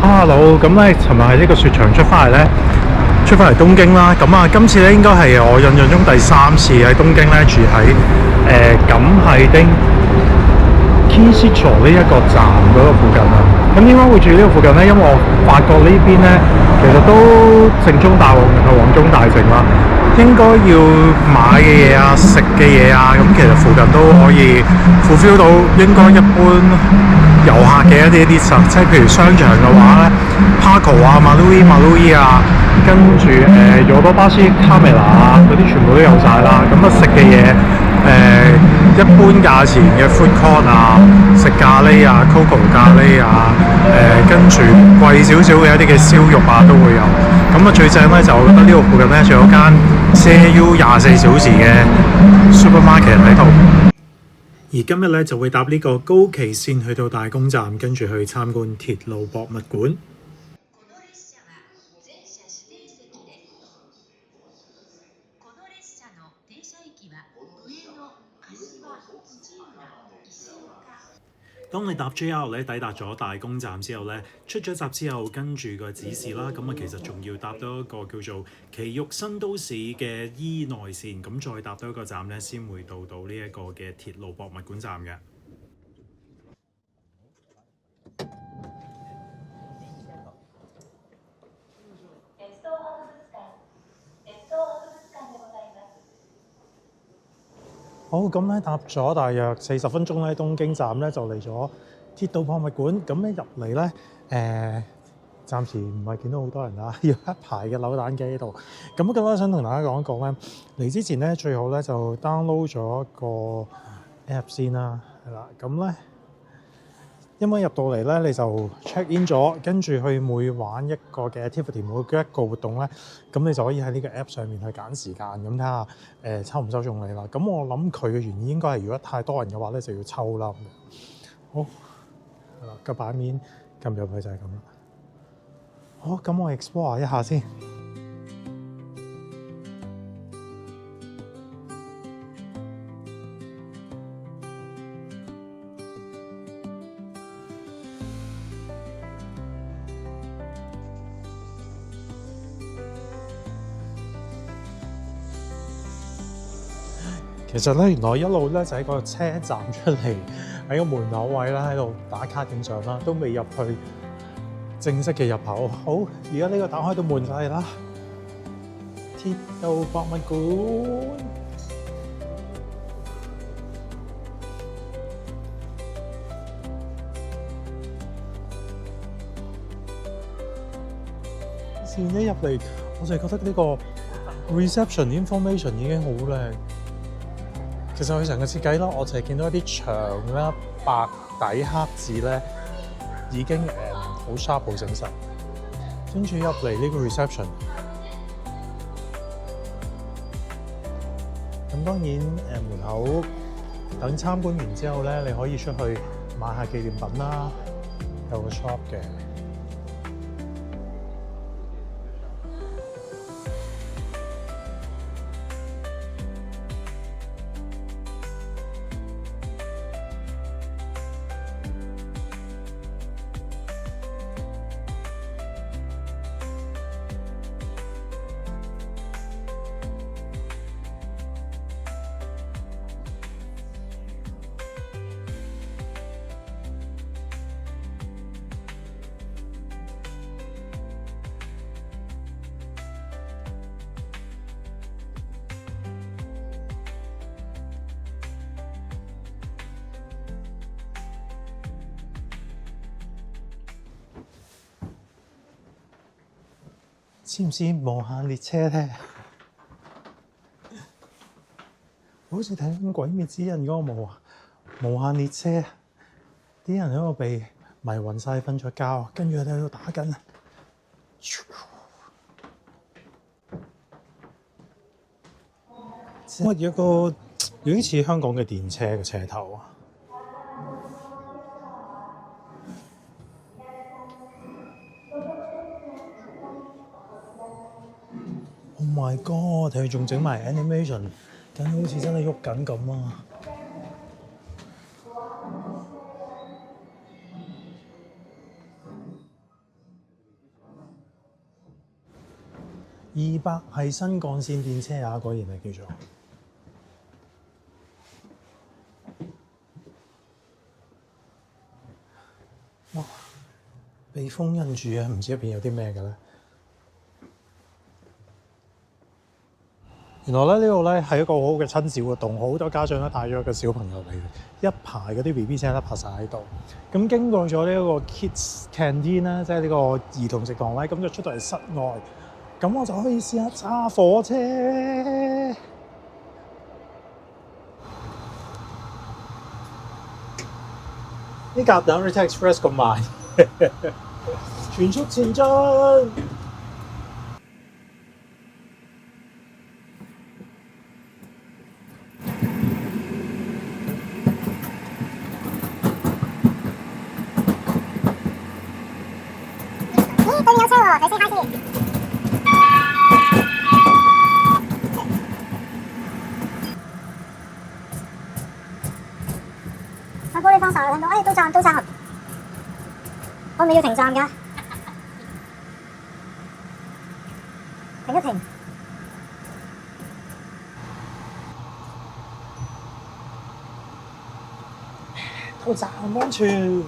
Hello，咁咧，尋日喺呢個雪場出翻嚟東京啦。咁啊，今次咧應該係我印象中第3次喺東京咧住喺錦糸町 Kinshiro 呢一個站嗰個附近啦。咁點解會住呢個附近咧？因為我發覺呢邊咧其實都正宗大旺同旺中大盛啦。應該要買嘅嘢啊、食嘅嘢啊，咁其實附近都可以 fulfill 到應該一般遊客嘅一啲實，即係譬如商場嘅話咧 ，Parco 啊、Marui 啊，跟住Yodobashi Camera 啊嗰啲全部都有晒啦。咁啊食嘅嘢一般價錢嘅 food court 啊，食咖喱啊、Coco 咖喱啊，跟住貴少少嘅一啲嘅燒肉啊都會有。咁啊最正咧就我覺得呢個附近咧仲有間 CAU 24小時嘅 supermarket 喺度。而今日咧就會搭呢個高崎線去到大宮站，跟住去參觀鐵路博物館。當你搭 JR 咧抵達咗大宮站之後咧，出咗閘之後，跟住個指示啦，咁啊其實仲要搭到一個叫做埼玉新都市嘅伊內線，咁再搭到一個站咧，先會到呢一個嘅鐵路博物館站嘅。好，咁咧搭咗大約40分鐘咧，東京站咧就嚟咗鐵道博物館。咁咧入嚟咧，暫時唔係見到好多人啦，要一排嘅扭蛋機喺度。咁今日想同大家講一講咧，嚟之前咧最好咧就 download 咗個 app 先啦，係啦。咁咧，因為入到嚟咧你就 check in 咗，跟住去每玩一個嘅 activity， 每一個活動咧，咁你就可以喺呢個 app 上面去揀時間，咁睇下抽唔抽中你啦。咁我諗佢嘅原因應該係如果太多人嘅話咧就要抽啦。好，係啦，個版面撳入去就係咁啦。好，咁我 explore 一下先。其實咧，原來一路咧就喺個車站出嚟，喺個門口位啦，喺度打卡影相啦，都未入去正式嘅入口。好，而家呢個打開到門晒啦，鐵道博物館。先一入嚟，我就覺得呢個 reception information 已經好靚。其實佢成個設計啦，我就係見到一啲牆啦、白底黑字咧，已經好 sharp 好整實。跟住入嚟呢個 reception， 咁當然門口等參觀完之後咧，你可以出去買下紀念品啦，有個 shop 嘅。似唔似無限列車咧？好似睇緊《鬼滅之刃》嗰個無限列車，啲人喺度被迷暈晒，瞓咗覺，跟住佢哋喺度打緊。乜有個有啲似香港嘅電車嘅車頭啊！ Oh my god！ 佢仲整埋 animation， 緊好似真係喐緊咁啊！ 200係新幹線電車啊，果然係叫做。哇！被封印住啊，唔知入邊有啲咩嘅咧？原來咧呢度咧係一個好好嘅親子活動，好多家長都帶咗個小朋友嚟，一排嗰啲 BB 車咧泊晒喺度。咁經過咗呢一個 Kids Canteen 啦，即係呢個兒童食堂咧，咁就出到嚟室外，咁我就可以試下揸火車。呢架 Narita Express 咁慢，全速前進。對面有車喎，你先開先。阿哥你幫手，睇到到站，我咪要停站㗎，停一停。到站安全。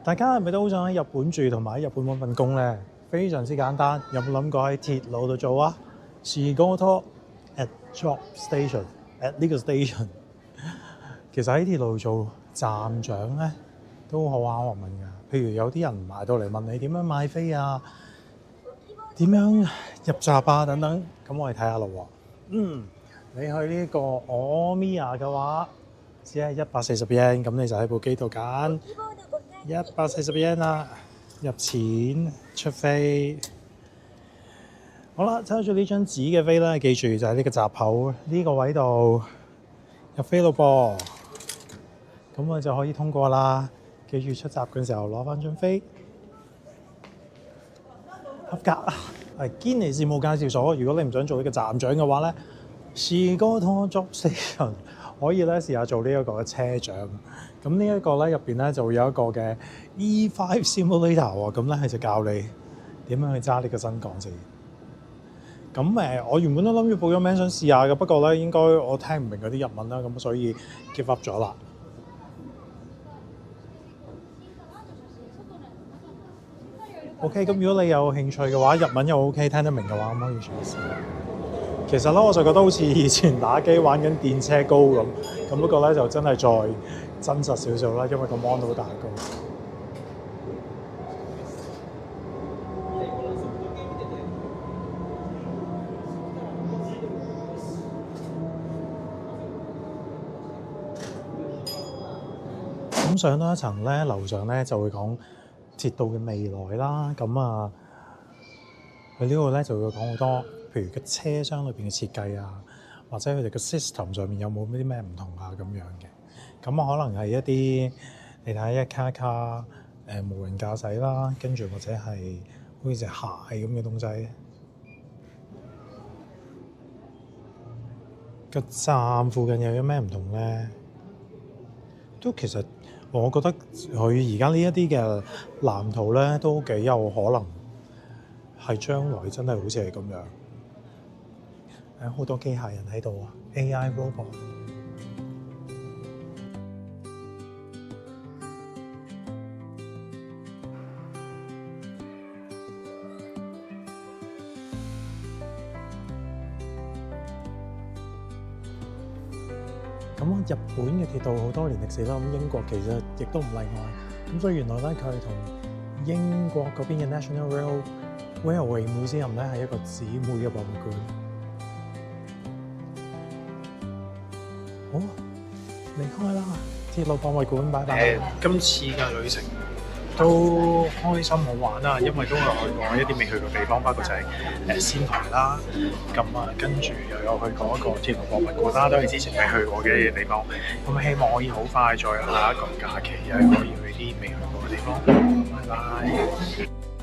大家係咪都好想喺日本住同埋喺日本揾份工咧？非常之簡單，有冇諗過喺鐵路度做啊？仕事 at job station at 呢個 station。其實喺鐵路做站長咧都好啱我問㗎。譬如有啲人埋到嚟問你點樣買飛啊，點樣入閘啊等等，咁我哋睇下咯喎。你去呢個 Omiya 嘅話，只係140 yen，咁你就喺部機度揀。140 yen 啦，入錢出飛。好啦，抽咗呢張紙嘅飛咧，記住就喺呢個閘口呢個位度入飛咯噃。咁我就可以通過啦。記住出閘嘅時候攞翻張飛，合格。係堅尼事務介紹所。如果你唔想做呢個站長嘅話咧，仕事 job station 可以咧試下做呢一個嘅車長。咁呢一個咧入邊咧就會有一個嘅 E5 Simulator 喎，咁咧係就教你點樣去揸呢個新幹線。咁我原本都諗住報咗名想試下嘅，不過咧應該我聽唔明嗰啲日文啦，咁所以 give up 咗啦。OK，咁如果你有興趣嘅話，日文又 OK，聽得明嘅話，咁可以嘗試。其實咧，我就覺得好似以前打機玩緊電車高咁，不過咧就真係再真實少少啦，因為個 mon 都好大個。咁上多一層咧，樓上咧就會講鐵道嘅未來啦。咁啊，佢呢度咧就會講好多，譬如個車廂裏邊嘅設計啊，或者佢哋嘅 system 上面有冇啲咩唔同啊咁樣嘅。咁啊，可能係一啲你睇一卡卡無人駕駛啦，跟住或者係好似隻蟹咁嘅東西。個站附近又有咩唔同咧？都其實我覺得佢而家呢一啲嘅藍圖咧，都幾有可能係將來真係好似係咁樣。好多機械人喺度啊 ，AI robot。咁日本嘅鐵道好多年歷史啦，咁英國其實亦都唔例外。咁所以原來咧，佢係同英國嗰邊嘅 National Railway Museum 咧係一個姊妹嘅博物館。好，離開啦，鐵路博物館，拜拜。今次嘅旅程都開心好玩啦，因為都有去過一啲未去過地方，包括就係仙台啦，咁啊跟住又有去過一個鐵路博物館啦，都係之前未去過嘅地方。咁希望可以好快再有下一個假期，又可以去啲未去過嘅地方。拜拜。